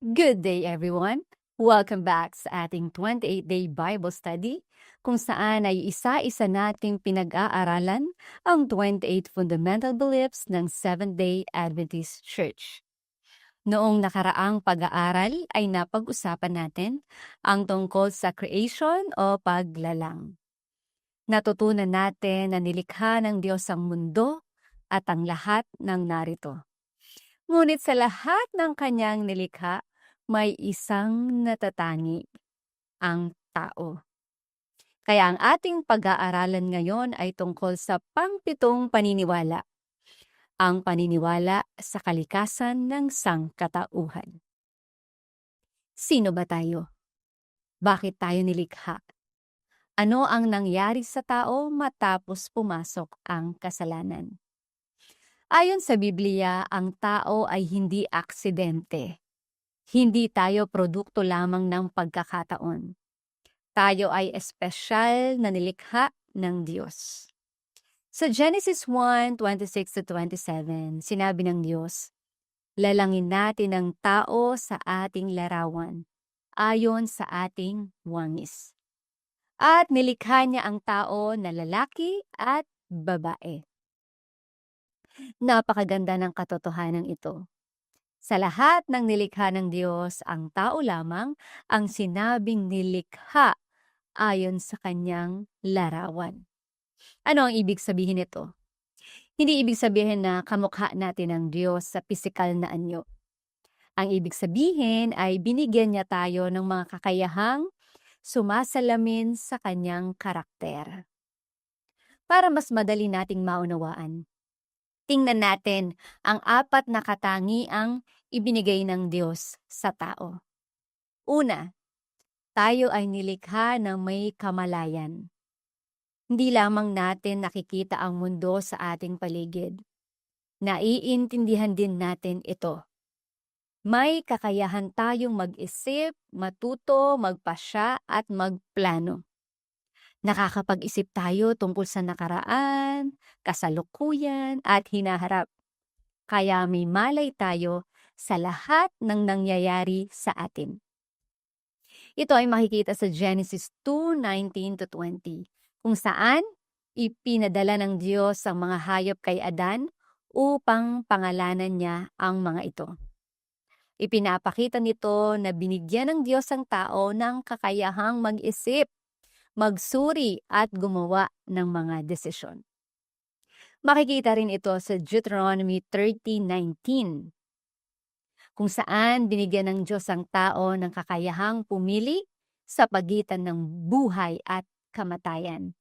Good day, everyone! Welcome back sa ating 28-day Bible Study, kung saan ay isa-isa nating pinag-aaralan ang 28 fundamental beliefs ng Seventh-day Adventist Church. Noong nakaraang pag-aaral ay napag-usapan natin ang tungkol sa creation o paglalang. Natutunan natin na nilikha ng Diyos ang mundo at ang lahat ng narito. Ngunit sa lahat ng kanyang nilikha, may isang natatangi, ang tao. Kaya ang ating pag-aaralan ngayon ay tungkol sa pangpitong paniniwala, ang paniniwala sa kalikasan ng sangkatauhan. Sino ba tayo? Bakit tayo nilikha? Ano ang nangyari sa tao matapos pumasok ang kasalanan? Ayon sa Biblia, ang tao ay hindi aksidente. Hindi tayo produkto lamang ng pagkakataon. Tayo ay espesyal na nilikha ng Diyos. Sa Genesis 1:26-27, sinabi ng Diyos, "Lalangin natin ang tao sa ating larawan, ayon sa ating wangis." At nilikha niya ang tao na lalaki at babae. Napakaganda ng katotohanan ito. Sa lahat ng nilikha ng Diyos, ang tao lamang ang sinabing nilikha ayon sa kanyang larawan. Ano ang ibig sabihin nito? Hindi ibig sabihin na kamukha natin ang Diyos sa pisikal na anyo. Ang ibig sabihin ay binigyan niya tayo ng mga kakayahang sumasalamin sa kanyang karakter. Para mas madali nating maunawaan, tingnan natin ang 4 na katangiang ibinigay ng Diyos sa tao. Una, tayo ay nilikha ng may kamalayan. Hindi lamang natin nakikita ang mundo sa ating paligid. Naiintindihan din natin ito. May kakayahan tayong mag-isip, matuto, magpasya at magplano. Nakakapag-isip tayo tungkol sa nakaraan, kasalukuyan at hinaharap. Kaya may malay tayo sa lahat ng nangyayari sa atin. Ito ay makikita sa Genesis 2:19-20, kung saan ipinadala ng Diyos ang mga hayop kay Adan upang pangalanan niya ang mga ito. Ipinapakita nito na binigyan ng Diyos ang tao ng kakayahang mag-isip, magsuri at gumawa ng mga desisyon. Makikita rin ito sa Deuteronomy 30:19, kung saan binigyan ng Diyos ang tao ng kakayahang pumili sa pagitan ng buhay at kamatayan,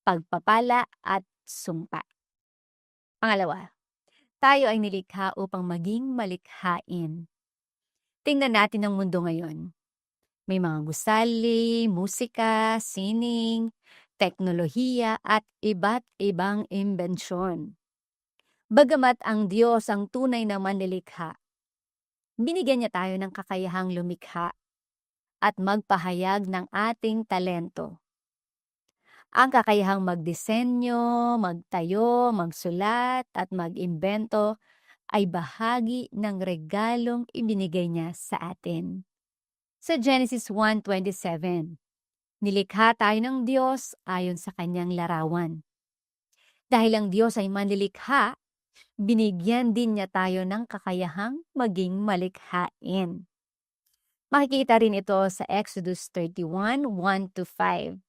pagpapala at sumpa. Pangalawa, tayo ay nilikha upang maging malikhain. Tingnan natin ang mundo ngayon. May mga gusali, musika, sining, teknolohiya at iba't ibang imbensyon. Bagamat ang Diyos ang tunay na manlilikha, binigyan niya tayo ng kakayahang lumikha at magpahayag ng ating talento. Ang kakayahang magdisenyo, magtayo, magsulat at mag-imbento ay bahagi ng regalong ibinigay niya sa atin. Sa Genesis 1:27, nilikha tayo ng Diyos ayon sa kanyang larawan. Dahil ang Diyos ay manlilikha, binigyan din niya tayo ng kakayahang maging malikhain. Makikita rin ito sa Exodus 31:1-5,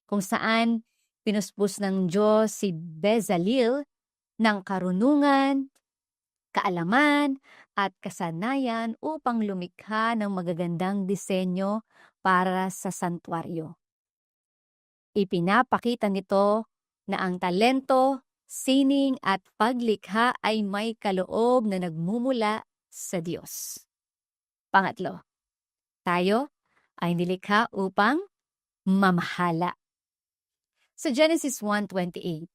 kung saan pinuspos ng Diyos si Bezaleel ng karunungan, kaalaman at kasanayan upang lumikha ng magagandang disenyo para sa santuaryo. Ipinapakita nito na ang talento, sining at paglikha ay may kaloob na nagmumula sa Diyos. Pangatlo, tayo ay nilikha upang mamahala. Sa Genesis 1:28,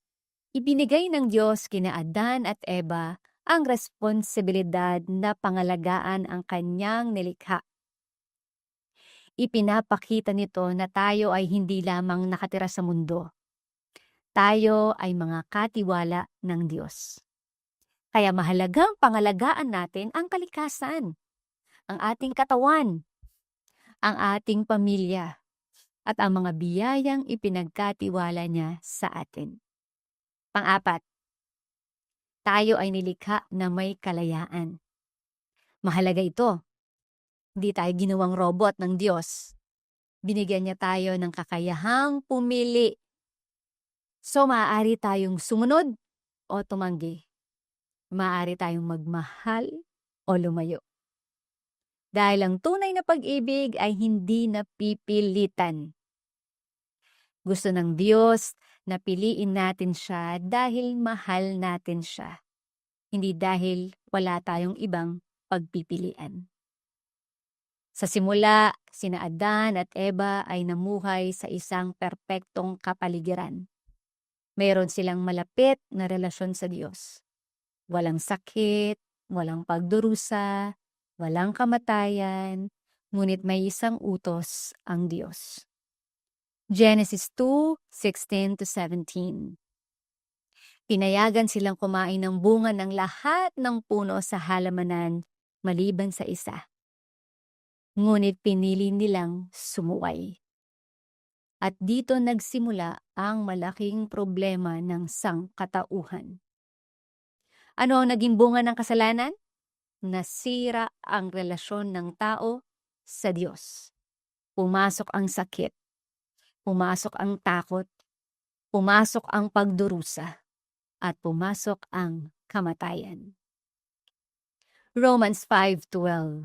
ibinigay ng Diyos kina Adan at Eva ang responsibilidad na pangalagaan ang kanyang nilikha. Ipinapakita nito na tayo ay hindi lamang nakatira sa mundo. Tayo ay mga katiwala ng Diyos. Kaya mahalagang pangalagaan natin ang kalikasan. ang ating katawan, ang ating pamilya, at ang mga biyayang ipinagkatiwala niya sa atin. Pang-apat, tayo ay nilikha na may kalayaan. Mahalaga ito. Hindi tayo ginawang robot ng Diyos. Binigyan niya tayo ng kakayahang pumili. So, maaari tayong sumunod o tumanggi. Maaari tayong magmahal o lumayo. Dahil ang tunay na pag-ibig ay hindi napipilitan. Gusto ng Diyos na piliin natin siya dahil mahal natin siya. Hindi dahil wala tayong ibang pagpipilian. Sa simula, sina Adan at Eva ay namuhay sa isang perpektong kapaligiran. Mayroon silang malapit na relasyon sa Diyos. Walang sakit, walang pagdurusa, walang kamatayan, ngunit may isang utos ang Diyos. Genesis 2:16-17. Pinayagan silang kumain ng bunga ng lahat ng puno sa halamanan maliban sa isa. Ngunit pinili nilang sumuway. At dito nagsimula ang malaking problema ng sangkatauhan. Ano ang naging bunga ng kasalanan? Nasira ang relasyon ng tao sa Diyos. Pumasok ang sakit. Pumasok ang takot, pumasok ang pagdurusa, at pumasok ang kamatayan. Romans 5:12.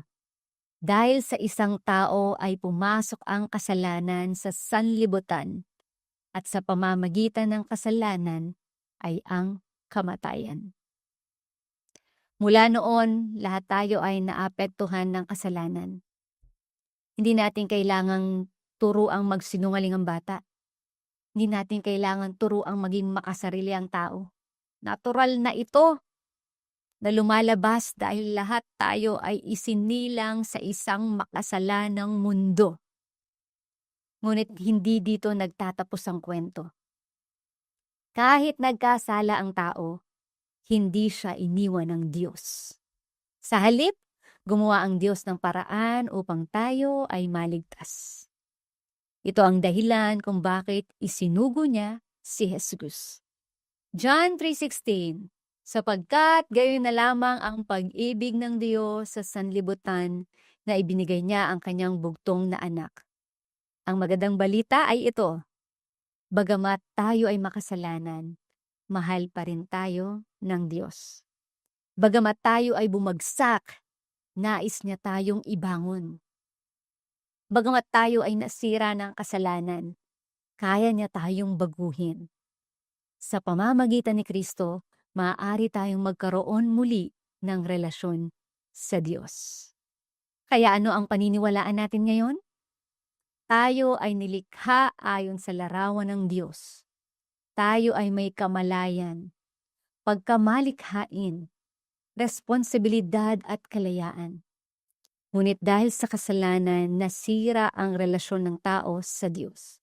Dahil sa isang tao ay pumasok ang kasalanan sa sanlibutan, at sa pamamagitan ng kasalanan ay ang kamatayan. Mula noon, lahat tayo ay naapektuhan ng kasalanan. Hindi natin kailangang turuang magsinungaling ang bata. Hindi natin kailangan turuang maging makasarili ang tao. Natural na ito na lumalabas dahil lahat tayo ay isinilang sa isang makasalanang mundo. Ngunit hindi dito nagtatapos ang kwento. Kahit nagkasala ang tao, hindi siya iniwan ng Diyos. Sa halip, gumawa ang Diyos ng paraan upang tayo ay maligtas. Ito ang dahilan kung bakit isinugo niya si Jesus. John 3:16. Sapagkat gayon na lamang ang pag-ibig ng Diyos sa sanlibutan na ibinigay niya ang kanyang bugtong na anak. Ang magandang balita ay ito. Bagamat tayo ay makasalanan, mahal pa rin tayo ng Diyos. Bagamat tayo ay bumagsak, nais niya tayong ibangon. Bagamat tayo ay nasira ng kasalanan, kaya niya tayong baguhin. Sa pamamagitan ni Kristo, maaari tayong magkaroon muli ng relasyon sa Diyos. Kaya ano ang paniniwalaan natin ngayon? Tayo ay nilikha ayon sa larawan ng Diyos. Tayo ay may kamalayan, pagkamalikhain, responsibilidad at kalayaan. Ngunit dahil sa kasalanan, nasira ang relasyon ng tao sa Diyos.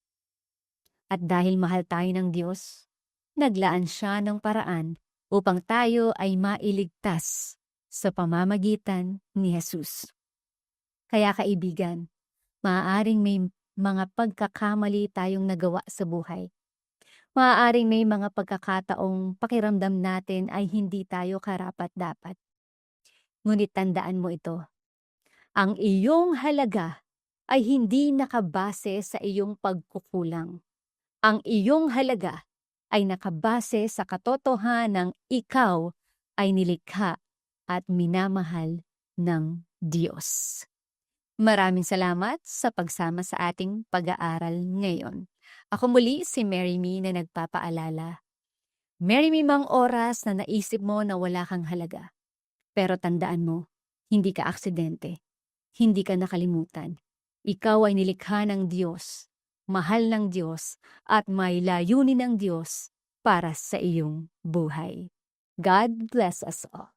At dahil mahal tayo ng Diyos, naglaan siya ng paraan upang tayo ay mailigtas sa pamamagitan ni Jesus. Kaya kaibigan, maaaring may mga pagkakamali tayong nagawa sa buhay. Maaaring may mga pagkakataong pakiramdam natin ay hindi tayo karapat-dapat. Ngunit tandaan mo ito. Ang iyong halaga ay hindi nakabase sa iyong pagkukulang. Ang iyong halaga ay nakabase sa katotohanang ikaw ay nilikha at minamahal ng Diyos. Maraming salamat sa pagsama sa ating pag-aaral ngayon. Ako muli si Mary Me na nagpapaalala. Mary Me mang oras na naisip mo na wala kang halaga. Pero tandaan mo, hindi ka aksidente. Hindi ka nakalimutan. Ikaw ay nilikha ng Diyos, mahal ng Diyos, at may layunin ng Diyos para sa iyong buhay. God bless us all.